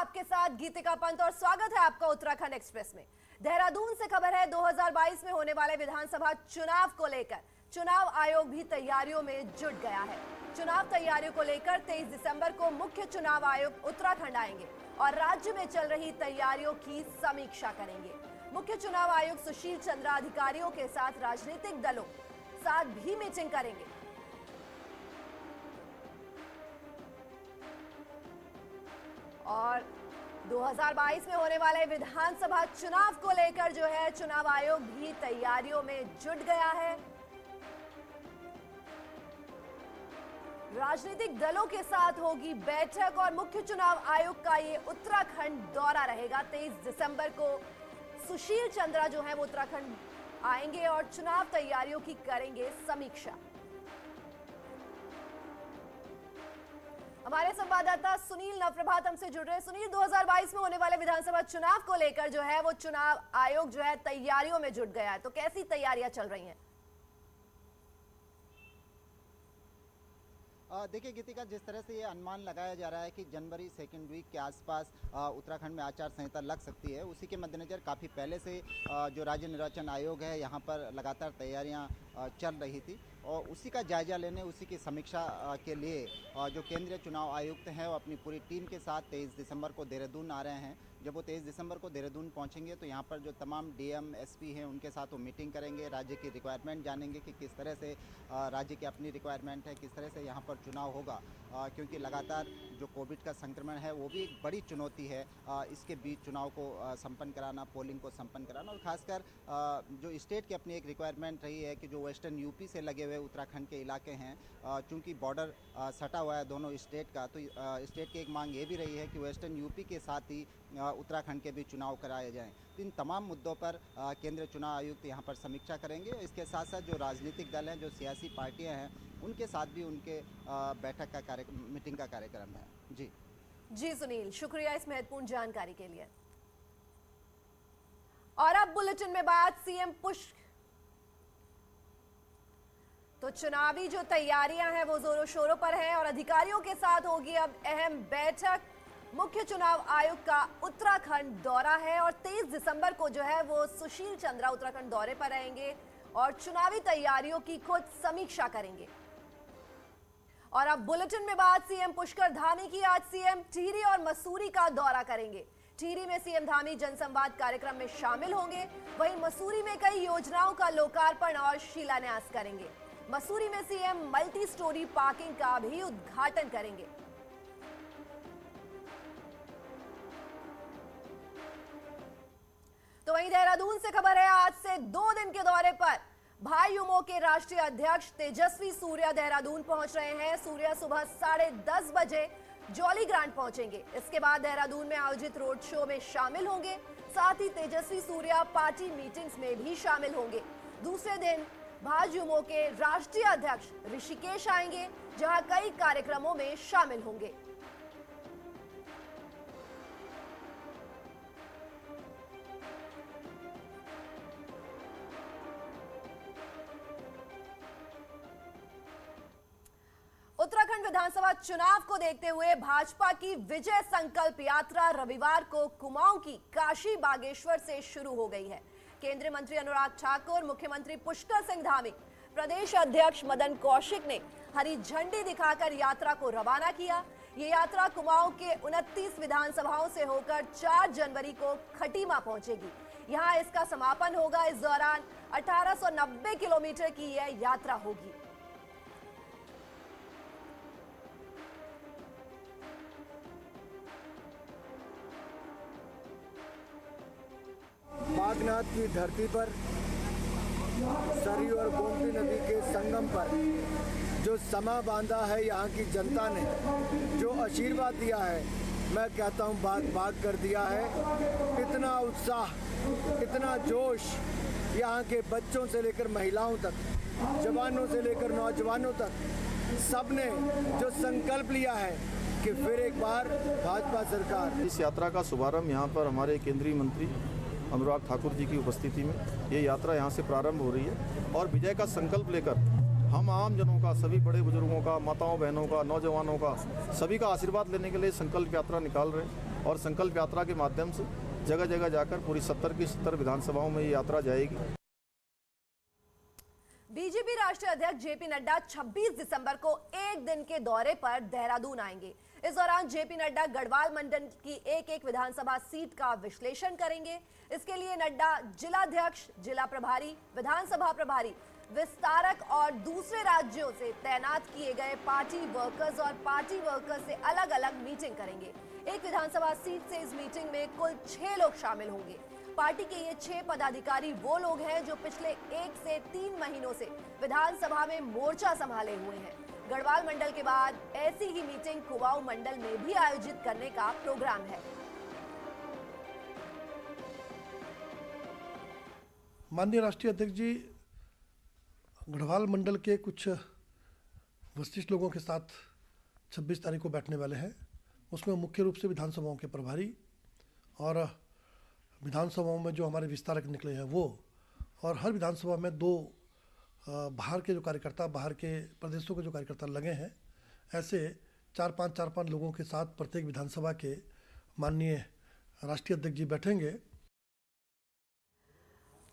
आपके साथ गीतिका पंत और स्वागत है आपका उत्तराखंड एक्सप्रेस में। देहरादून से खबर है 2022 में होने वाले विधानसभा चुनाव को लेकर चुनाव आयोग भी तैयारियों में जुट गया है। चुनाव तैयारियों को लेकर 23 दिसंबर को मुख्य चुनाव आयुक्त उत्तराखंड आएंगे और राज्य में चल रही तैयारियों की समीक्षा करेंगे। मुख्य चुनाव आयुक्त सुशील चंद्र अधिकारियों के साथ राजनीतिक दलों साथ भी मीटिंग करेंगे। और 2022 में होने वाले विधानसभा चुनाव को लेकर जो है चुनाव आयोग भी तैयारियों में जुट गया है। राजनीतिक दलों के साथ होगी बैठक और मुख्य चुनाव आयोग का ये उत्तराखंड दौरा रहेगा। 23 दिसंबर को सुशील चंद्रा जो है वो उत्तराखंड आएंगे और चुनाव तैयारियों की करेंगे समीक्षा। हमारे संवाददाता सुनील नवप्रभात हमसे जुड़ रहे हैं। सुनील, 2022 में होने वाले विधानसभा चुनाव को लेकर जो है वो चुनाव आयोग जो है तैयारियों में जुट गया है, तो कैसी तैयारियां चल रही हैं? देखिए गीतिका, जिस तरह से ये अनुमान लगाया जा रहा है कि जनवरी सेकेंड वीक के आसपास उत्तराखंड में आचार संहिता लग सकती है, उसी के मद्देनज़र काफ़ी पहले से जो राज्य निर्वाचन आयोग है यहाँ पर लगातार तैयारियां चल रही थी और उसी का जायजा लेने, उसी की समीक्षा के लिए जो केंद्रीय चुनाव आयुक्त हैं वो अपनी पूरी टीम के साथ 23 दिसंबर को देहरादून आ रहे हैं। जब वो 23 दिसंबर को देहरादून पहुंचेंगे तो यहाँ पर जो तमाम डीएम एसपी हैं उनके साथ वो मीटिंग करेंगे, राज्य की रिक्वायरमेंट जानेंगे कि किस तरह से राज्य की अपनी रिक्वायरमेंट है, किस तरह से यहाँ पर चुनाव होगा, क्योंकि लगातार जो कोविड का संक्रमण है वो भी एक बड़ी चुनौती है। इसके बीच चुनाव को संपन्न कराना, पोलिंग को संपन्न कराना और ख़ासकर जो स्टेट की अपनी एक रिक्वायरमेंट रही है कि जो वेस्टर्न यूपी से लगे हुए उत्तराखंड के इलाके हैं, चूँकि बॉर्डर सटा हुआ है दोनों स्टेट का, तो स्टेट की एक मांग ये भी रही है कि वेस्टर्न यूपी के साथ ही उत्तराखंड के भी चुनाव कराए जाएं। तो इन तमाम मुद्दों पर केंद्रीय चुनाव आयुक्त यहाँ पर समीक्षा करेंगे। इसके साथ साथ जो राजनीतिक दल हैं, जो सियासी पार्टियां हैं, उनके साथ भी उनके बैठक का कार्यक्रम, मीटिंग का कार्यक्रम है। जी सुनील, शुक्रिया इस महत्वपूर्ण जानकारी के लिए। और अब बुलेटिन में बात सीएम पुष्कर। तो चुनावी जो तैयारियां हैं वो जोरों शोरों पर है और अधिकारियों के साथ होगी अब अहम बैठक। मुख्य चुनाव आयुक्त का उत्तराखंड दौरा है और 23 दिसंबर को जो है वो सुशील चंद्रा उत्तराखंड दौरे पर रहेंगे और चुनावी तैयारियों की खुद समीक्षा करेंगे। और अब बुलेटिन में बात सीएम पुष्कर धामी की। आज सीएम टिहरी और मसूरी का दौरा करेंगे। टिहरी में सीएम धामी जनसंवाद कार्यक्रम में शामिल होंगे, वहीं मसूरी में कई योजनाओं का लोकार्पण और शिलान्यास करेंगे। मसूरी में सीएम मल्टी स्टोरी पार्किंग का भी उद्घाटन करेंगे। तो वहीं देहरादून से खबर है, आज से 2 दिन के दौरे पर भाई-युमो के राष्ट्रीय अध्यक्ष तेजस्वी सूर्या देहरादून पहुंच रहे हैं। सूर्या सुबह 10:30 बजे जॉली ग्रांट पहुंचेंगे। इसके बाद देहरादून में आयोजित रोड शो में शामिल होंगे। साथ ही तेजस्वी सूर्या पार्टी मीटिंग्स में भी शामिल होंगे। दूसरे दिन भाई-युमो के राष्ट्रीय अध्यक्ष ऋषिकेश आएंगे, जहां कई कार्यक्रमों में शामिल होंगे। उत्तराखंड विधानसभा चुनाव को देखते हुए भाजपा की विजय संकल्प यात्रा रविवार को कुमाऊं की काशी बागेश्वर से शुरू हो गई है। केंद्रीय मंत्री अनुराग ठाकुर, मुख्यमंत्री पुष्कर सिंह धामी, प्रदेश अध्यक्ष मदन कौशिक ने हरी झंडी दिखाकर यात्रा को रवाना किया। ये यात्रा कुमाऊं के 29 विधानसभाओं से होकर 4 जनवरी को खटीमा पहुंचेगी। यहाँ इसका समापन होगा। इस दौरान 1890 किलोमीटर की यह यात्रा होगी। बागनाथ की धरती पर सरयू और गोमती नदी के संगम पर जो समा बांधा है, यहाँ की जनता ने जो आशीर्वाद दिया है, मैं कहता हूँ बाग बाग कर दिया है। इतना उत्साह, इतना जोश यहाँ के बच्चों से लेकर महिलाओं तक, जवानों से लेकर नौजवानों तक, सबने जो संकल्प लिया है कि फिर एक बार भाजपा सरकार। इस यात्रा का शुभारंभ यहाँ पर हमारे केंद्रीय मंत्री अनुराग ठाकुर जी की उपस्थिति में ये यात्रा यहाँ से प्रारंभ हो रही है और विजय का संकल्प लेकर हम आम जनों का, सभी बड़े बुजुर्गों का, माताओं बहनों का, नौजवानों का, सभी का आशीर्वाद लेने के लिए संकल्प यात्रा निकाल रहे हैं। और संकल्प यात्रा के माध्यम से जगह जगह जाकर पूरी 70 की 70 विधानसभाओं में ये यात्रा जाएगी। बीजेपी राष्ट्रीय अध्यक्ष जेपी नड्डा 26 दिसंबर को एक दिन के दौरे पर देहरादून आएंगे। इस दौरान जेपी नड्डा गढ़वाल मंडल की एक विधानसभा सीट का विश्लेषण करेंगे। इसके लिए नड्डा जिलाध्यक्ष, जिला प्रभारी, विधानसभा प्रभारी, विस्तारक और दूसरे राज्यों से तैनात किए गए पार्टी वर्कर्स से अलग अलग मीटिंग करेंगे। एक विधानसभा सीट से इस मीटिंग में कुल 6 लोग शामिल होंगे। पार्टी के ये 6 पदाधिकारी वो लोग हैं जो पिछले 1 से 3 महीनों से विधानसभा में मोर्चा संभाले हुए हैं। गढ़वाल मंडल के बाद ऐसी ही मीटिंग कुमाऊं मंडल में भी आयोजित करने का प्रोग्राम है। माननीय राष्ट्रीय अध्यक्ष जी गढ़वाल मंडल के कुछ वरिष्ठ लोगों के साथ 26 तारीख को बैठने वाले हैं। उसमें मुख्य रूप से विधानसभाओं के प्रभारी और विधानसभाओं में जो हमारे विस्तारक निकले हैं वो, और हर विधानसभा में 2 बाहर के जो कार्यकर्ता, बाहर के प्रदेशों के जो कार्यकर्ता लगे हैं, ऐसे 4-5 लोगों के साथ प्रत्येक विधानसभा के माननीय राष्ट्रीय अध्यक्ष जी बैठेंगे।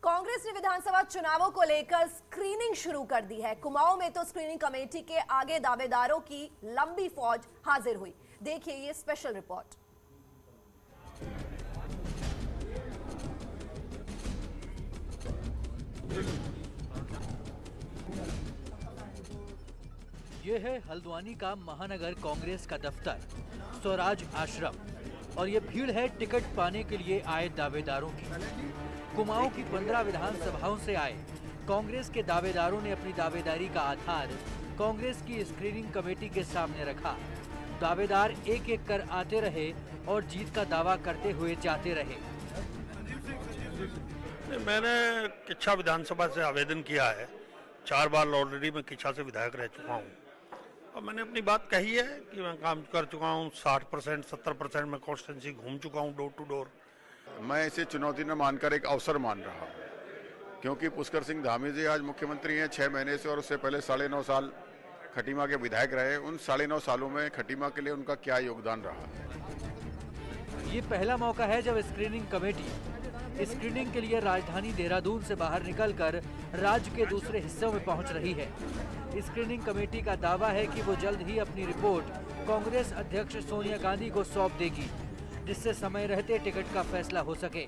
कांग्रेस ने विधानसभा चुनावों को लेकर स्क्रीनिंग शुरू कर दी है। कुमाऊं में तो स्क्रीनिंग कमेटी के आगे दावेदारों की लंबी फौज हाजिर हुई। देखिए ये स्पेशल रिपोर्ट। ये है हल्द्वानी का महानगर कांग्रेस का दफ्तर, स्वराज आश्रम, और ये भीड़ है टिकट पाने के लिए आए दावेदारों की। कुमाऊं की 15 विधानसभाओं से आए कांग्रेस के दावेदारों ने अपनी दावेदारी का आधार कांग्रेस की स्क्रीनिंग कमेटी के सामने रखा। दावेदार एक एक कर आते रहे और जीत का दावा करते हुए जाते रहे। मैंने किच्छा विधानसभा से आवेदन किया है। 4 बार ऑलरेडी मैं किच्छा से विधायक रह चुका हूँ और मैंने अपनी बात कही है कि मैं काम कर चुका हूँ। 60% 70% मैं कॉन्स्टिट्यूंसी घूम चुका हूँ डोर टू डोर। मैं इसे चुनौती न मानकर एक अवसर मान रहा हूँ, क्योंकि पुष्कर सिंह धामी जी आज मुख्यमंत्री हैं 6 महीने से, और उससे पहले 9.5 साल खटीमा के विधायक रहे। उन 9.5 सालों में खटीमा के लिए उनका क्या योगदान रहा। ये पहला मौका है जब स्क्रीनिंग कमेटी स्क्रीनिंग के लिए राजधानी देहरादून से बाहर निकलकर राज्य के दूसरे हिस्सों में पहुंच रही है। स्क्रीनिंग कमेटी का दावा है कि वो जल्द ही अपनी रिपोर्ट कांग्रेस अध्यक्ष सोनिया गांधी को सौंप देगी, जिससे समय रहते टिकट का फैसला हो सके।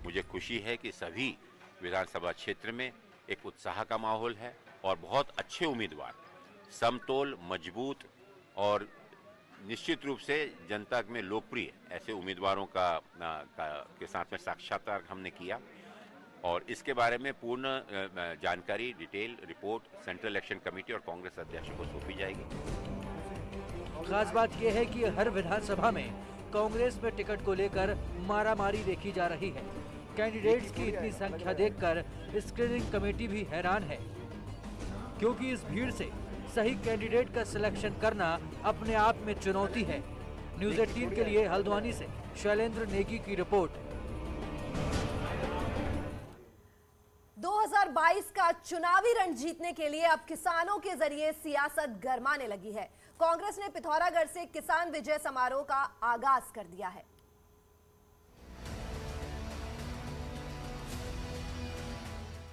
मुझे खुशी है कि सभी विधानसभा क्षेत्र में एक उत्साह का माहौल है और बहुत अच्छे उम्मीदवार, समतोल, मजबूत और निश्चित रूप से जनता में लोकप्रिय ऐसे उम्मीदवारों के साथ में साक्षात्कार हमने किया, और इसके बारे में पूर्ण जानकारी, detail report central election committee और कांग्रेस अध्यक्ष को सौंपी जाएगी। खास बात यह है कि हर विधानसभा में कांग्रेस में टिकट को लेकर मारामारी देखी जा रही है। कैंडिडेट्स की इतनी संख्या देखकर स्क्रीनिंग कमेटी भी हैरान है, क्योंकि इस भीड़ से सही कैंडिडेट का सिलेक्शन करना अपने आप में चुनौती है। न्यूज़ 18 के लिए हल्द्वानी से शैलेंद्र नेगी की रिपोर्ट। 2022 का चुनावी रण जीतने के लिए अब किसानों के जरिए सियासत गरमाने लगी है। कांग्रेस ने पिथौरागढ़ से किसान विजय समारोह का आगाज कर दिया है।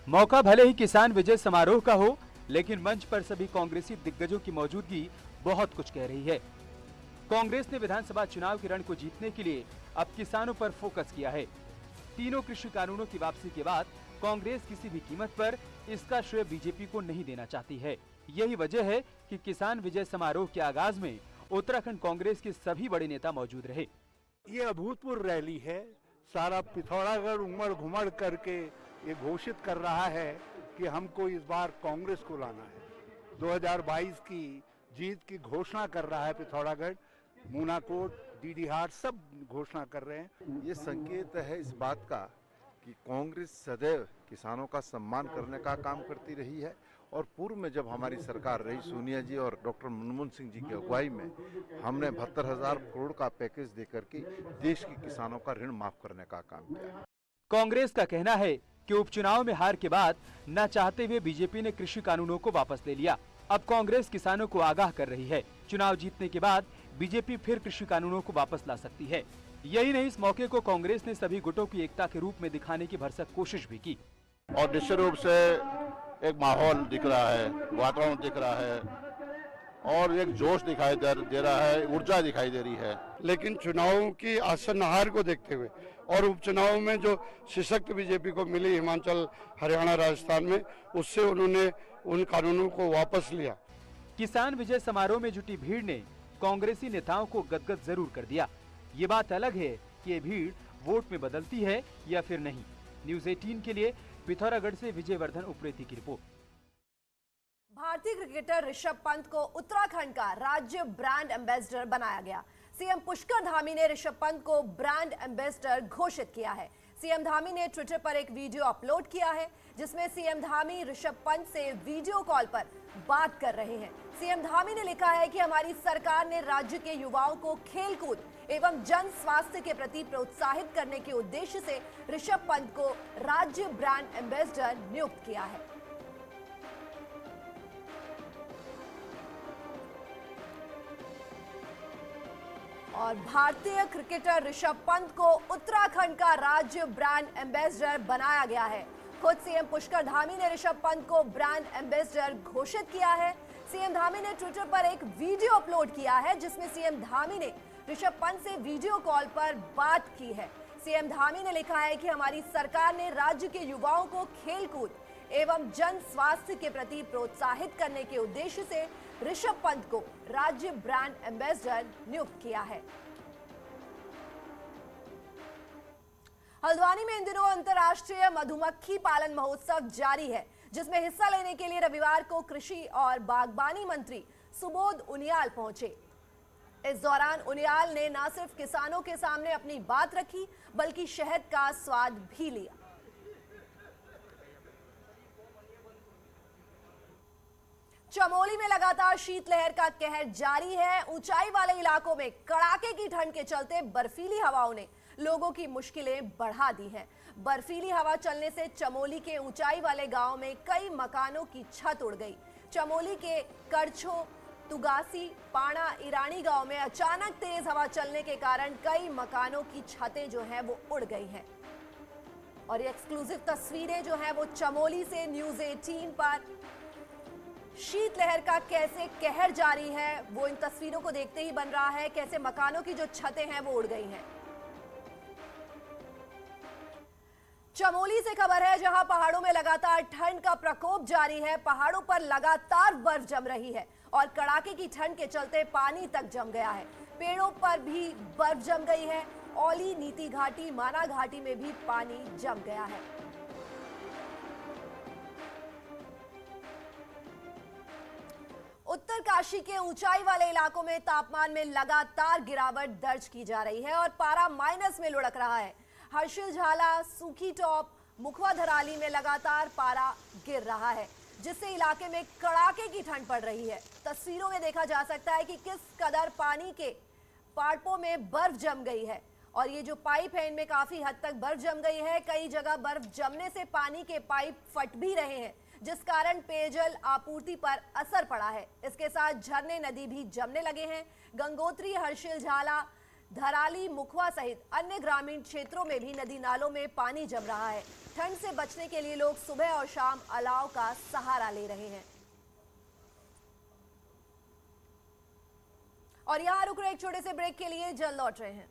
मौका भले ही किसान विजय समारोह का हो, लेकिन मंच पर सभी कांग्रेसी दिग्गजों की मौजूदगी बहुत कुछ कह रही है। कांग्रेस ने विधानसभा चुनाव के रण को जीतने के लिए अब किसानों पर फोकस किया है। तीनों कृषि कानूनों की वापसी के बाद कांग्रेस किसी भी कीमत पर इसका श्रेय बीजेपी को नहीं देना चाहती है। यही वजह है कि किसान विजय समारोह के आगाज में उत्तराखंड कांग्रेस के सभी बड़े नेता मौजूद रहे। ये अभूतपूर्व रैली है। सारा पिथौरागढ़ उमड़ घुमड़ करके ये घोषित कर रहा है कि हमको इस बार कांग्रेस को लाना है। 2022 की जीत की घोषणा कर रहा है पिथौरागढ़, मूनाकोट, डीडीहाट सब घोषणा कर रहे हैं। ये संकेत है इस बात का कि कांग्रेस सदैव किसानों का सम्मान करने का काम करती रही है, और पूर्व में जब हमारी सरकार रही सोनिया जी और डॉक्टर मनमोहन सिंह जी की अगुवाई में हमने 72,000 करोड़ का पैकेज देकर के देश के किसानों का ऋण माफ करने का काम किया। कांग्रेस का कहना है कि उपचुनाव में हार के बाद न चाहते हुए बीजेपी ने कृषि कानूनों को वापस ले लिया। अब कांग्रेस किसानों को आगाह कर रही है। चुनाव जीतने के बाद बीजेपी फिर कृषि कानूनों को वापस ला सकती है। यही नहीं, इस मौके को कांग्रेस ने सभी गुटों की एकता के रूप में दिखाने की भरसक कोशिश भी की। और निश्चित रूप से एक माहौल दिख रहा है, वातावरण दिख रहा है और एक जोश दिखाई दे रहा है, ऊर्जा दिखाई दे रही है। लेकिन चुनावों की आसन हार को देखते हुए और उपचुनाव में जो सशक्त बीजेपी को मिली हिमाचल, हरियाणा, राजस्थान में, उससे उन्होंने उन कानूनों को वापस लिया। किसान विजय समारोह में जुटी भीड़ ने कांग्रेसी नेताओं को गदगद जरूर कर दिया। ये बात अलग है कि ये भीड़ वोट में बदलती है या फिर नहीं। न्यूज़ 18 के लिए पिथौरागढ़ से विजयवर्धन उप्रेती की रिपोर्ट। भारतीय क्रिकेटर ऋषभ पंत को उत्तराखंड का राज्य ब्रांड एम्बेसडर बनाया गया। सीएम पुष्कर धामी ने ऋषभ पंत को ब्रांड एम्बेसडर घोषित किया है। सीएम धामी ने ट्विटर पर एक वीडियो अपलोड किया है जिसमें सीएम धामी ऋषभ पंत से वीडियो कॉल पर बात कर रहे हैं। सीएम धामी ने लिखा है कि हमारी सरकार ने राज्य के युवाओं को खेलकूद एवं जन स्वास्थ्य के प्रति प्रोत्साहित करने के उद्देश्य से ऋषभ पंत को राज्य ब्रांड एम्बेसडर नियुक्त किया है। और भारतीय क्रिकेटर ऋषभ पंत को उत्तराखंड का राज्य ब्रांड एम्बेसडर बनाया गया है। खुद सीएम पुष्कर धामी ने ऋषभ पंत को ब्रांड एम्बेसडर घोषित किया है। सीएम धामी ने ट्विटर पर एक वीडियो अपलोड किया है जिसमें सीएम धामी ने ऋषभ पंत से वीडियो कॉल पर बात की है। सीएम धामी ने लिखा है कि हमारी सरकार ने राज्य के युवाओं को खेलकूद एवं जन स्वास्थ्य के प्रति प्रोत्साहित करने के उद्देश्य से ऋषभ पंत को राज्य ब्रांड एम्बेसडर नियुक्त किया है। हल्द्वानी में इन दिनों अंतर्राष्ट्रीय मधुमक्खी पालन महोत्सव जारी है, जिसमें हिस्सा लेने के लिए रविवार को कृषि और बागबानी मंत्री सुबोध उनियाल पहुंचे। इस दौरान उनियाल ने न सिर्फ किसानों के सामने अपनी बात रखी बल्कि शहद का स्वाद भी लिया। चमोली में लगातार शीतलहर का कहर जारी है। ऊंचाई वाले इलाकों में कड़ाके की ठंड के चलते बर्फीली हवाओं ने लोगों की मुश्किलें बढ़ा दी हैं। बर्फीली हवा चलने से चमोली के ऊंचाई वाले गांव में कई मकानों की छत उड़ गई। चमोली के करछो, तुगासी, पाणा, ईरानी गांव में अचानक तेज हवा चलने के कारण कई मकानों की छतें जो हैं वो उड़ गई हैं। और ये एक्सक्लूसिव तस्वीरें जो हैं वो चमोली से न्यूज़ 18 पर। शीतलहर का कैसे कहर जारी है वो इन तस्वीरों को देखते ही बन रहा है, कैसे मकानों की जो छतें हैं वो उड़ गई हैं। चमोली से खबर है जहां पहाड़ों में लगातार ठंड का प्रकोप जारी है। पहाड़ों पर लगातार बर्फ जम रही है और कड़ाके की ठंड के चलते पानी तक जम गया है। पेड़ों पर भी बर्फ जम गई है। औली, नीति घाटी, माना घाटी में भी पानी जम गया है। उत्तरकाशी के ऊंचाई वाले इलाकों में तापमान में लगातार गिरावट दर्ज की जा रही है और पारा माइनस में लुढ़क रहा है। हर्षिल झाला, सूखी टॉप, मुखवा धराली में लगातार पारा गिर रहा है, जिससे इलाके में कड़ाके की ठंड पड़ रही है। तस्वीरों में देखा जा सकता है कि किस कदर पानी के पाइपों में बर्फ जम गई है और ये जो पाइप है इनमें काफी हद तक बर्फ जम गई है। कई जगह बर्फ जमने से पानी के पाइप फट भी रहे हैं, जिस कारण पेयजल आपूर्ति पर असर पड़ा है। इसके साथ झरने, नदी भी जमने लगे हैं। गंगोत्री, हर्षिल झाला, धराली, मुखवा सहित अन्य ग्रामीण क्षेत्रों में भी नदी नालों में पानी जम रहा है। ठंड से बचने के लिए लोग सुबह और शाम अलाव का सहारा ले रहे हैं। और यहां रुक रहे एक छोटे से ब्रेक के लिए, जल्द लौट रहे हैं।